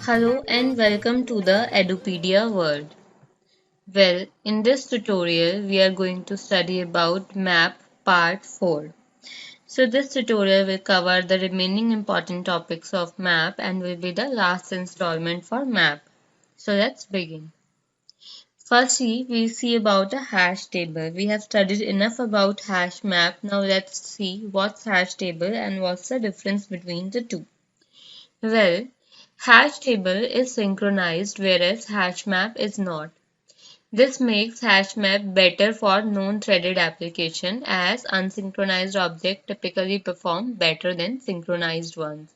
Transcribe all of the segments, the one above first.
Hello and welcome to the Edupedia world. Well, in this tutorial, we are going to study about MAP Part 4. So this tutorial will cover the remaining important topics of MAP and will be the last installment for MAP. So let's begin. Firstly, we'll see about a hash table. We have studied enough about hash map. Now let's see what's hash table and what's the difference between the two. Well, hash table is synchronized whereas hash map is not. This makes hash map better for non-threaded application as unsynchronized objects typically perform better than synchronized ones.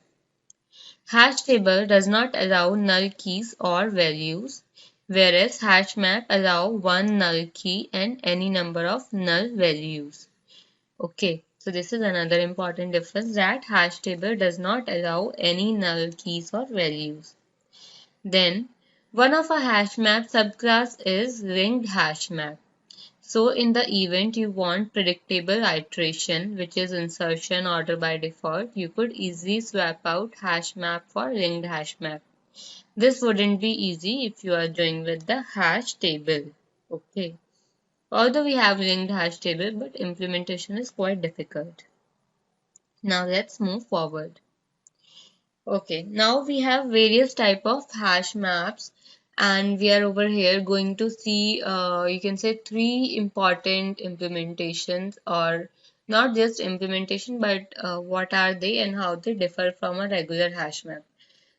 Hash table does not allow null keys or values, whereas hash map allow one null key and any number of null values. Okay, so this is another important difference that hash table does not allow any null keys or values. Then, one of a hash map subclass is ringed hash map. So in the event you want predictable iteration, which is insertion order by default, you could easily swap out hash map for ringed hash map. This wouldn't be easy if you are doing with the hash table. Okay. Although we have ringed hash table, but implementation is quite difficult. Now let's move forward. Okay, now we have various type of hash maps and we are over here going to see you can say three important implementations or not just implementation but what are they and how they differ from a regular hash map.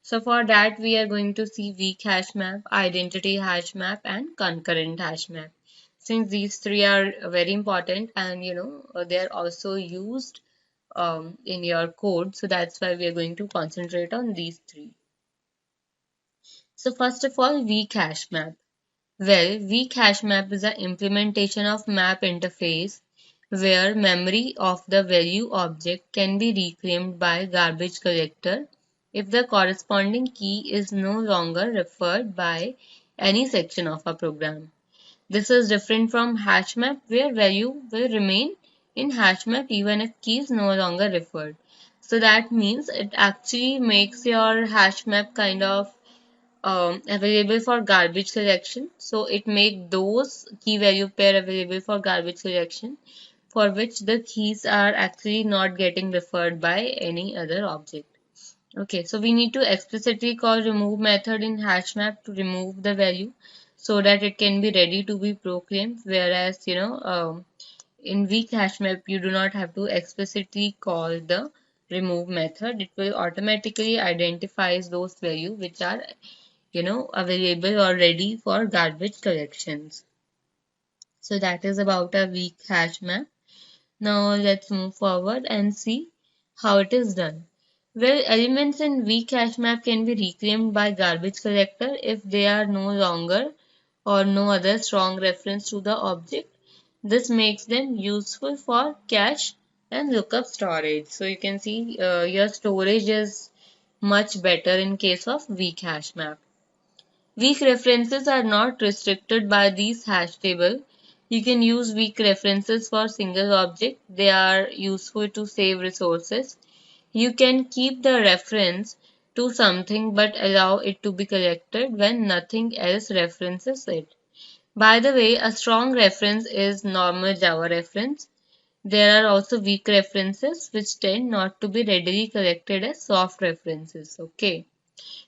So for that we are going to see weak hash map, identity hash map and concurrent hash map. Since these three are very important and they are also used in your code. So that's why we are going to concentrate on these three. So first of all, weak hash map. Well, weak hash map is an implementation of map interface where memory of the value object can be reclaimed by garbage collector if the corresponding key is no longer referred by any section of a program. This is different from hash map where value will remain in hash map even if key is no longer referred. So that means it actually makes your hash map kind of available for garbage collection. So it make those key value pair available for garbage collection for which the keys are actually not getting referred by any other object. Okay, so we need to explicitly call remove method in hash map to remove the value so that it can be ready to be proclaimed. Whereas, in weak hash map, you do not have to explicitly call the remove method. It will automatically identifies those values which are, available or ready for garbage collections. So that is about a weak hash map. Now let's move forward and see how it is done. Well, elements in weak hash map can be reclaimed by garbage collector if they are no longer or no other strong reference to the object. This makes them useful for cache and lookup storage. So you can see your storage is much better in case of weak hash map. Weak references are not restricted by these hash table. You can use weak references for single object. They are useful to save resources. You can keep the reference to something but allow it to be collected when nothing else references it. By the way, a strong reference is normal Java reference. There are also weak references which tend not to be readily collected as soft references. Okay.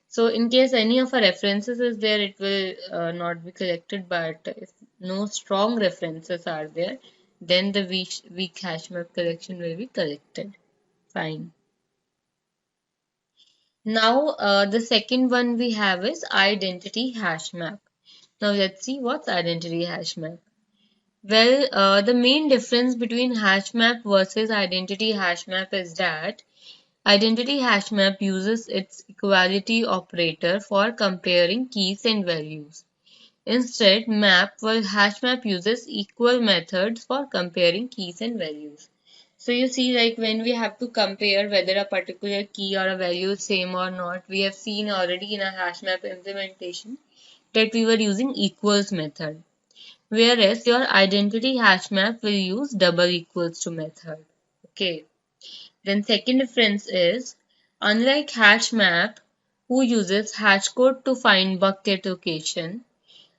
So in case any of our references is there, it will not be collected. But if no strong references are there, then the weak hash map collection will be collected. Fine. Now the second one we have is identity hash map. Now let's see what's identity hash map. Well, the main difference between hash map versus identity hash map is that identity hash map uses its equality operator for comparing keys and values. Instead, hash map uses equal methods for comparing keys and values. So you see, like when we have to compare whether a particular key or a value is same or not, we have seen already in a hash map implementation that we were using equals method. Whereas your identity hash map will use double equals to method. Okay. Then second difference is, unlike hash map, who uses hash code to find bucket location,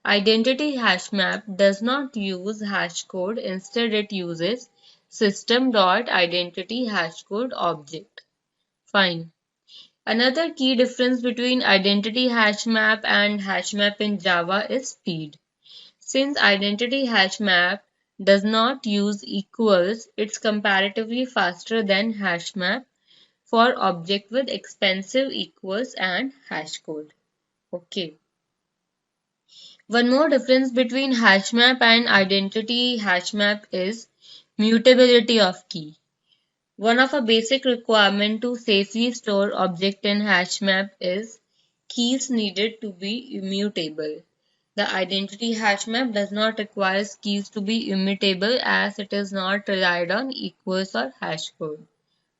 identity hash map does not use hash code. Instead, it uses system.identity hashcode object. Fine. Another key difference between identity hash map and hash map in Java is speed. Since identity hash map does not use equals, it's comparatively faster than hash map for object with expensive equals and hash code. Okay. One more difference between hash map and identity hash map is mutability of key. One of a basic requirement to safely store object in hash map is keys needed to be immutable. The identity hash map does not require keys to be immutable as it is not relied on equals or hash code.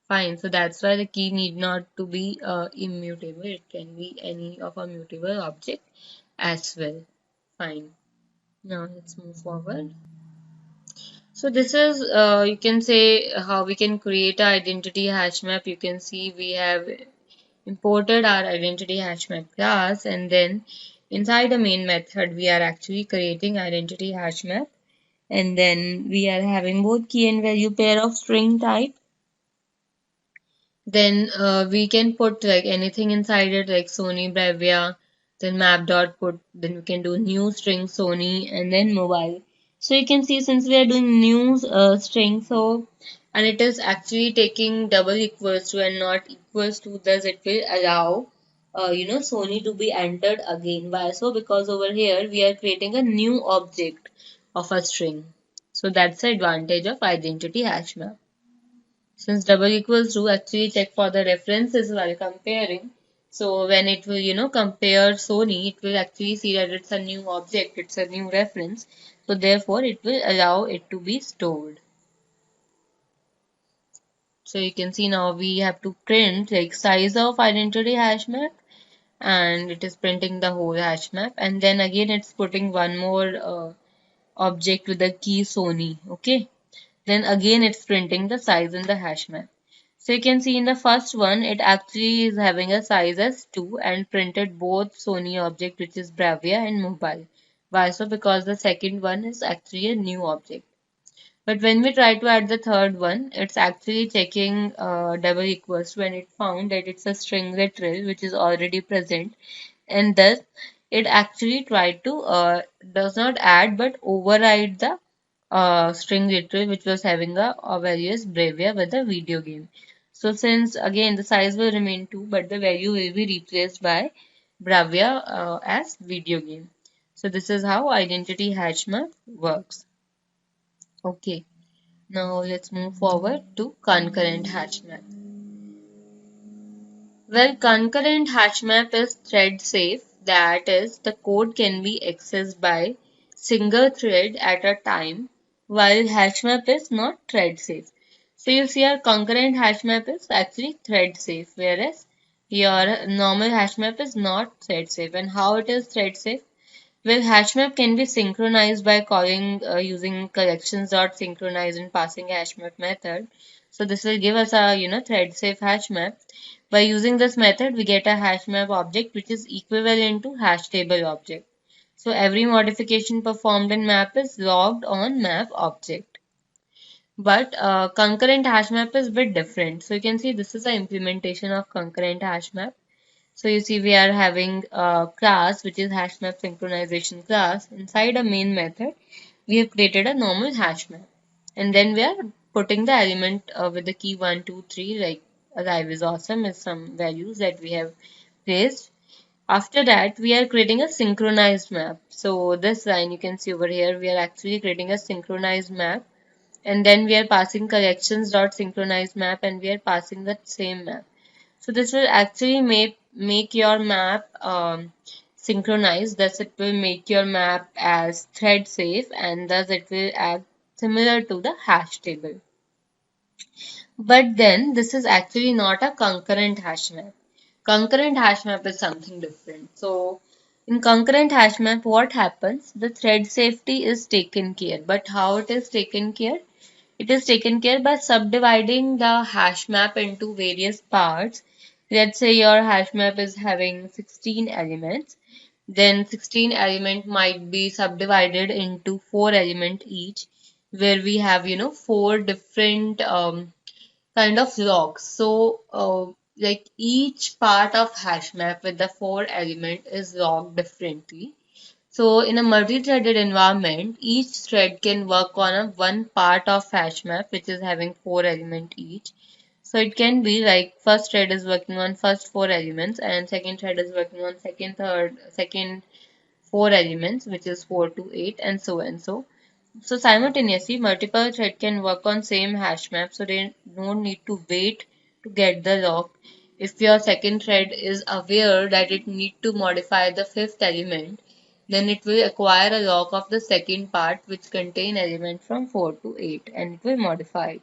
Fine, so that's why the key need not to be immutable. It can be any of a mutable object as well. Fine. Now let's move forward. So this is, you can say, how we can create an identity hash map. You can see we have imported our identity hash map class, and then inside the main method we are actually creating identity hash map, and then we are having both key and value pair of string type. Then we can put like anything inside it, like Sony Bravia, then map dot put, then we can do new string Sony and then mobile. So you can see since we are doing new string, so and it is actually taking double equals to and not equals to, thus it will allow Sony to be entered again. Why so? Because over here we are creating a new object of a string. So that's the advantage of identity hash map. Since double equals true, actually check for the references while comparing. So when it will, compare Sony, it will actually see that it's a new object, it's a new reference. So therefore, it will allow it to be stored. So you can see now we have to print like size of identity hash map, and it is printing the whole hash map. And then again, it's putting one more object with the key Sony. Okay. Then again it's printing the size in the hash map. So you can see in the first one, it actually is having a size as 2 and printed both Sony object, which is Bravia and mobile. Why so? Because the second one is actually a new object. But when we try to add the third one, it's actually checking double equals to, and it found that it's a string literal which is already present, and thus it actually tried to does not add but override the string literal which was having a value as Bravia with the video game. So since again the size will remain 2 but the value will be replaced by Bravia as video game. So this is how identity hash map works. Okay, now let's move forward to concurrent hash map. Well, concurrent hash map is thread safe, that is, the code can be accessed by single thread at a time, while hash map is not thread safe. So you see our concurrent hash map is actually thread safe, whereas your normal hash map is not thread safe. And how it is thread safe? Well, hashmap can be synchronized by calling using collections.synchronize and passing hashmap method. So this will give us a thread safe hashmap. By using this method, we get a hashmap object which is equivalent to hash table object. So every modification performed in map is logged on map object. But concurrent hashmap is a bit different. So you can see this is the implementation of concurrent hashmap. So you see we are having a class which is hashmap synchronization class. Inside a main method, we have created a normal hashmap. And then we are putting the element with the key 1, 2, 3 like alive is awesome is some values that we have placed. After that, we are creating a synchronized map. So this line you can see over here, we are actually creating a synchronized map. And then we are passing collections.synchronize map and we are passing that same map. So this will actually make your map synchronized. Thus it will make your map as thread safe and thus it will act similar to the hash table. But then this is actually not a concurrent hash map. Concurrent hash map is something different. So in concurrent hash map, what happens? The thread safety is taken care. But how it is taken care? It is taken care by subdividing the hash map into various parts. Let's say your hash map is having 16 elements, then 16 element might be subdivided into 4 element each, where we have, four different kind of locks. So, like each part of hash map with the four element is locked differently. So in a multi-threaded environment, each thread can work on a one part of hash map which is having four element each. So it can be like first thread is working on first four elements and second thread is working on second four elements which is 4 to 8 and so and so. So simultaneously, multiple thread can work on same hash map, so they don't need to wait to get the lock. If your second thread is aware that it need to modify the fifth element, then it will acquire a lock of the second part which contain element from 4 to 8 and it will modify it.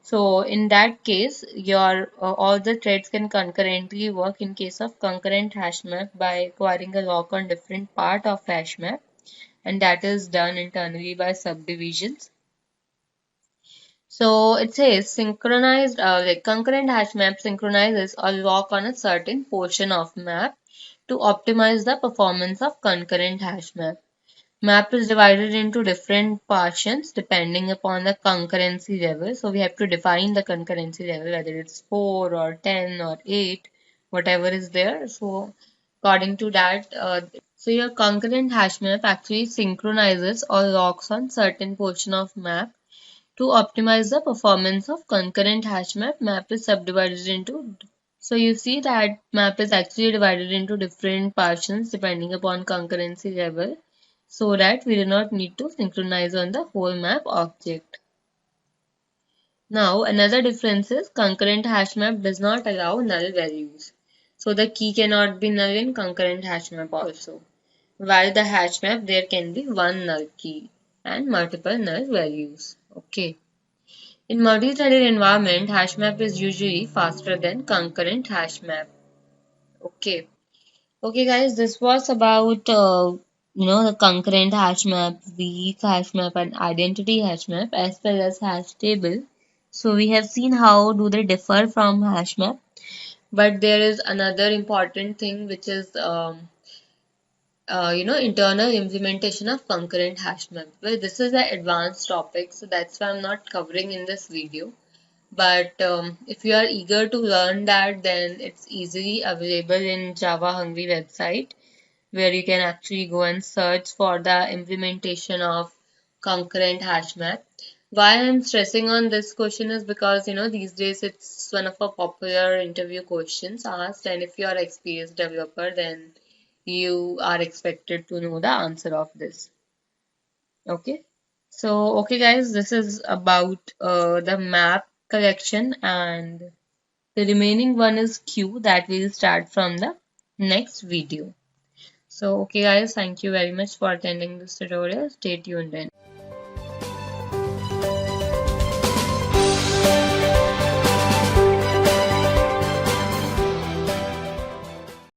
So in that case, your all the threads can concurrently work in case of concurrent hash map by acquiring a lock on different part of hash map, and that is done internally by subdivisions. So it says synchronized, like concurrent hash map synchronizes or lock on a certain portion of map to optimize the performance of concurrent hash map. Map is divided into different portions depending upon the concurrency level. So we have to define the concurrency level, whether it's 4 or 10 or 8, whatever is there. So according to that, so your concurrent hash map actually synchronizes or locks on certain portion of map to optimize the performance of concurrent hash map. Map is subdivided into, so you see that map is actually divided into different portions depending upon concurrency level, so that we do not need to synchronize on the whole map object. Now another difference is concurrent hash map does not allow null values. So the key cannot be null in concurrent hash map also. While the hash map there can be one null key and multiple null values. Okay. In multi-threaded environment, hash map is usually faster than concurrent hash map. Okay. Okay, guys, this was about the concurrent hash map, weak hash map, and identity hash map as well as hash table. So we have seen how do they differ from hash map, but there is another important thing which is internal implementation of concurrent hash map. Well, this is an advanced topic, so that's why I'm not covering in this video. But if you are eager to learn that, then it's easily available in Java Hungry website, where you can actually go and search for the implementation of concurrent hash map. Why I'm stressing on this question is because these days it's one of a popular interview questions asked, and if you are experienced developer, then you are expected to know the answer of this. Okay. So, okay guys, this is about the map collection, and the remaining one is queue that will start from the next video. So, okay guys, thank you very much for attending this tutorial. Stay tuned in.